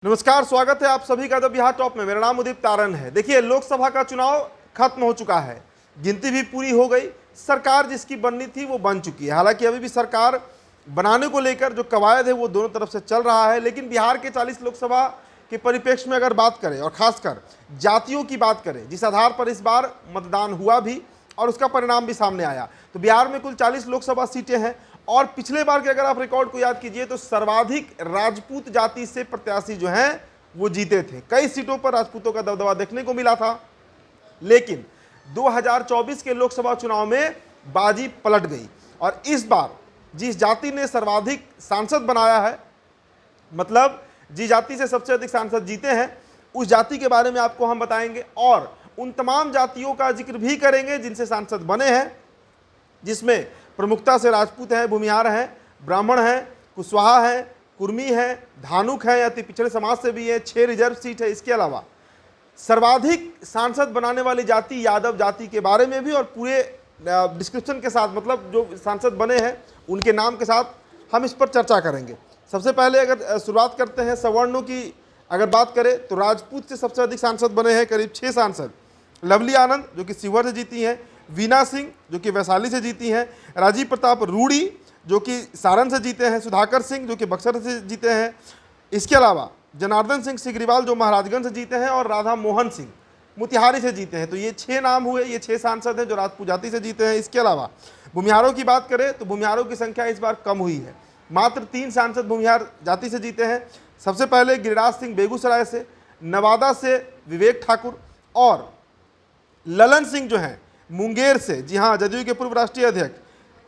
नमस्कार, स्वागत है आप सभी का द बिहार टॉप में। मेरा नाम उदित तारन है। देखिए, लोकसभा का चुनाव खत्म हो चुका है, गिनती भी पूरी हो गई, सरकार जिसकी बननी थी वो बन चुकी है। हालांकि अभी भी सरकार बनाने को लेकर जो कवायद है वो दोनों तरफ से चल रहा है, लेकिन बिहार के 40 लोकसभा के परिप्रेक्ष्य में अगर बात करें और खासकर जातियों की बात करें, जिस आधार पर इस बार मतदान हुआ भी और उसका परिणाम भी सामने आया, तो बिहार में कुल 40 लोकसभा सीटें हैं। और पिछले बार के अगर आप रिकॉर्ड को याद कीजिए तो सर्वाधिक राजपूत जाति से प्रत्याशी जो हैं वो जीते थे। कई सीटों पर राजपूतों का दबदबा देखने को मिला था, लेकिन 2024 के लोकसभा चुनाव में बाजी पलट गई और इस बार जिस जाति ने सर्वाधिक सांसद बनाया है, मतलब जिस जाति से सबसे अधिक सांसद जीते हैं, उस जाति के बारे में आपको हम बताएंगे और उन तमाम जातियों का जिक्र भी करेंगे जिनसे सांसद बने हैं, जिसमें प्रमुखता से राजपूत हैं, भूमिहार हैं, ब्राह्मण हैं, कुशवाहा हैं, कुर्मी हैं, धानुक हैं, अति पिछड़े समाज से भी है, 6 रिजर्व सीट है। इसके अलावा सर्वाधिक सांसद बनाने वाली जाति यादव जाति के बारे में भी और पूरे डिस्क्रिप्शन के साथ, मतलब जो सांसद बने हैं उनके नाम के साथ हम इस पर चर्चा करेंगे। सबसे पहले अगर शुरुआत करते हैं सवर्णों की, अगर बात करें तो राजपूत से सबसे अधिक सांसद बने हैं, करीब 6 सांसद। लवली आनंद जो कि शिवहर से जीती हैं, वीना सिंह जो कि वैशाली से जीती हैं, राजीव प्रताप रूडी जो कि सारण से जीते हैं, सुधाकर सिंह जो कि बक्सर से जीते हैं, इसके अलावा जनार्दन सिंह सिग्रीवाल जो महाराजगंज से जीते हैं और राधा मोहन सिंह मोतिहारी से जीते हैं। तो ये 6 नाम हुए, ये 6 सांसद हैं जो राजपूत जाति से जीते हैं। इसके अलावा भूमिहारों की बात करें तो भूमिहारों की संख्या इस बार कम हुई है, मात्र 3 सांसद भूमिहार जाति से जीते हैं। सबसे पहले गिरिराज सिंह बेगूसराय से, नवादा से विवेक ठाकुर और ललन सिंह जो हैं मुंगेर से, जी हाँ, जदयू के पूर्व राष्ट्रीय अध्यक्ष,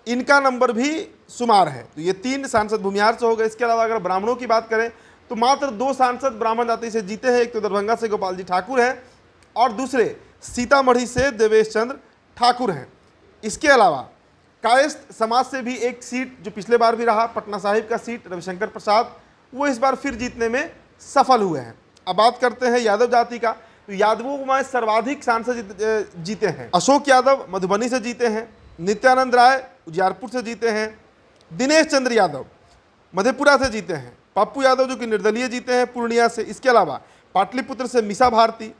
इनका नंबर भी शुमार है। तो ये 3 सांसद भूमिहार से हो गए। इसके अलावा अगर ब्राह्मणों की बात करें तो मात्र 2 सांसद ब्राह्मण जाति से जीते हैं, एक तो दरभंगा से गोपाल जी ठाकुर हैं और दूसरे सीतामढ़ी से देवेश चंद्र ठाकुर हैं। इसके अलावा कायस्थ समाज से भी एक सीट जो पिछले बार भी रहा, पटना साहिब का सीट रविशंकर प्रसाद, वो इस बार फिर जीतने में सफल हुए हैं। अब बात करते हैं यादव जाति का, तो यादवों में सर्वाधिक सांसद जीते हैं। अशोक यादव मधुबनी से जीते हैं, नित्यानंद राय उजियारपुर से जीते हैं, दिनेश चंद्र यादव मधेपुरा से जीते हैं, पप्पू यादव जो कि निर्दलीय जीते हैं पूर्णिया से। इसके अलावा पाटलिपुत्र से मीसा भारती,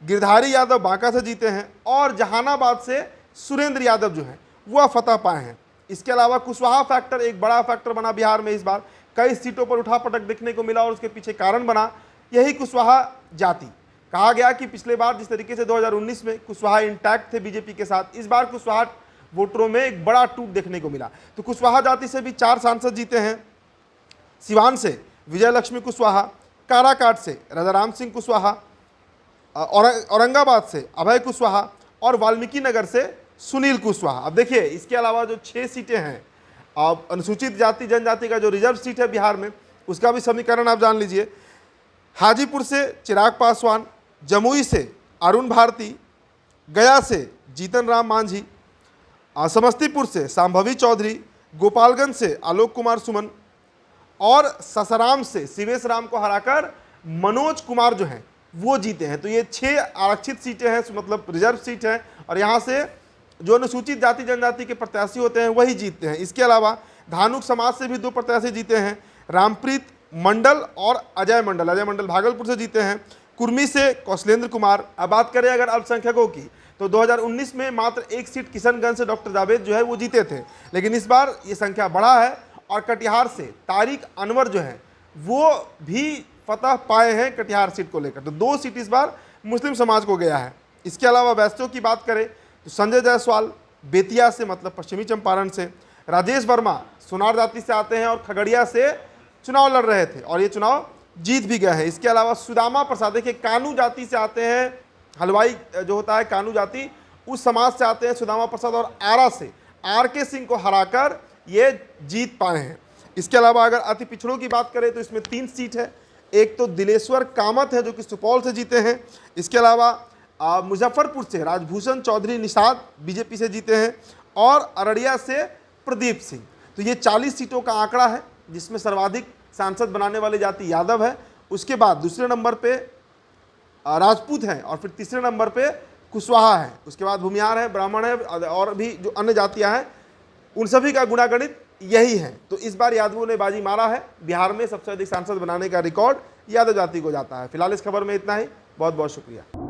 गिरधारी यादव बांका से जीते हैं और जहानाबाद से सुरेंद्र यादव जो हैं वह फतह पाए हैं। इसके अलावा कुशवाहा फैक्टर एक बड़ा फैक्टर बना बिहार में। इस बार कई सीटों पर उठापटक देखने को मिला और उसके पीछे कारण बना यही कुशवाहा जाति। कहा गया कि पिछले बार जिस तरीके से 2019 में कुशवाहा इंटैक्ट थे बीजेपी के साथ, इस बार कुशवाहा वोटरों में एक बड़ा टूट देखने को मिला। तो कुशवाहा जाति से भी 4 सांसद जीते हैं। सिवान से विजय लक्ष्मी कुशवाहा, काराकाट से राजाराम सिंह कुशवाहा, औरंगाबाद से अभय कुशवाहा और वाल्मीकि नगर से सुनील कुशवाहा। अब देखिए, इसके अलावा जो 6 सीटें हैं, अब अनुसूचित जाति जनजाति का जो रिजर्व सीट है बिहार में, उसका भी समीकरण आप जान लीजिए। हाजीपुर से चिराग पासवान, जमुई से अरुण भारती, गया से जीतन राम मांझी, समस्तीपुर से सांभवी चौधरी, गोपालगंज से आलोक कुमार सुमन और ससाराम से शिवेश राम को हराकर मनोज कुमार जो हैं वो जीते हैं। तो ये 6 आरक्षित सीटें हैं, मतलब रिजर्व सीट हैं और यहाँ से जो अनुसूचित जाति जनजाति के प्रत्याशी होते हैं वही जीतते हैं। इसके अलावा धानुक समाज से भी 2 प्रत्याशी जीते हैं, रामप्रीत मंडल और अजय मंडल भागलपुर से जीते हैं, कुर्मी से कौशलेंद्र कुमार। अब बात करें अगर अल्पसंख्यकों की, तो 2019 में मात्र 1 सीट किशनगंज से डॉक्टर जावेद जो है वो जीते थे, लेकिन इस बार ये संख्या बढ़ा है और कटिहार से तारिक अनवर जो है वो भी फतह पाए हैं कटिहार सीट को लेकर। तो 2 सीट इस बार मुस्लिम समाज को गया है। इसके अलावा वैश्यों की बात करें तो संजय जायसवाल बेतिया से, मतलब पश्चिमी चंपारण से, राजेश वर्मा सोनार जाति से आते हैं और खगड़िया से चुनाव लड़ रहे थे और ये चुनाव जीत भी गए हैं। इसके अलावा सुदामा प्रसाद, देखिए कानू जाति से आते हैं, हलवाई जो होता है कानू जाति, उस समाज से आते हैं सुदामा प्रसाद और आरा से RK सिंह को हराकर ये जीत पाए हैं। इसके अलावा अगर अति पिछड़ों की बात करें तो इसमें 3 सीट है, एक तो दिलेश्वर कामत है जो कि सुपौल से जीते हैं। इसके अलावा मुजफ्फरपुर से राजभूषण चौधरी निषाद बीजेपी से जीते हैं और अररिया से प्रदीप सिंह। तो ये 40 सीटों का आंकड़ा है जिसमें सर्वाधिक सांसद बनाने वाली जाति यादव है। उसके बाद दूसरे नंबर पे राजपूत हैं और फिर तीसरे नंबर पे कुशवाहा है, उसके बाद भूमिहार है, ब्राह्मण है और भी जो अन्य जातियां हैं, उन सभी का गुणागणित यही है। तो इस बार यादवों ने बाजी मारा है, बिहार में सबसे अधिक सांसद बनाने का रिकॉर्ड यादव जाति को जाता है। फिलहाल इस खबर में इतना ही, बहुत बहुत शुक्रिया।